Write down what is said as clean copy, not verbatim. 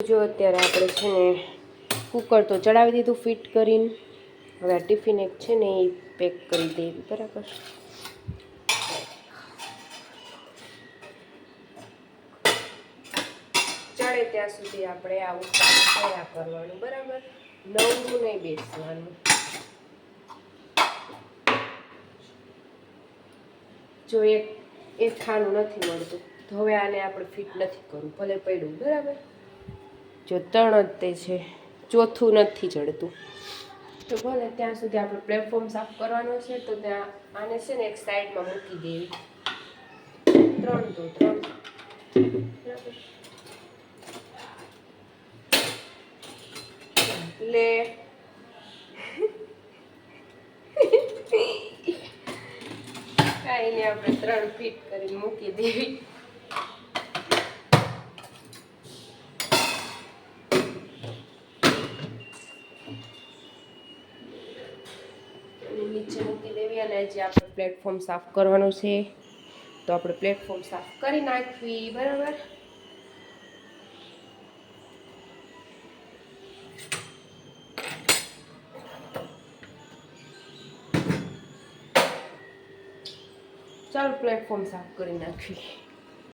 જો અત્યારે આપણે છે ને કુકર તો ચડાવી દીધું ફિટ કરીને. હવે આ ટિફિન એક છે ને એ પેક કરી દેવી. બરાબર, ચડે ત્યાં સુધી આપણે આવું તૈયાર કરવાનું. બરાબર, નવરું નહીં બેસવાનું. જો એક ખાનું નથી મળતું તો હવે આને આપણે ફિટ નથી કરવું, ભલે પડ્યું. બરાબર, જો 3 જ તે છે, ચોથું નથી ચડતું તો ભલે ત્યાં સુધી આપણે પ્લેટફોર્મ સાફ કરવાનો છે. તો ત્યાં આને છે ને એક સાઈડમાં મૂકી દેવી. 3 તો 3. બરાબર, એટલે કાંઈ નહીં, આપણે 3 ફિટ કરીને મૂકી દેવી. નીચે મૂકી દેવી. અને જે આપણે પ્લેટફોર્મ સાફ કરવાનું છે તો આપણે પ્લેટફોર્મ સાફ કરી નાખવી. બરાબર, ચાલો પ્લેટફોર્મ સાફ કરી નાખવી.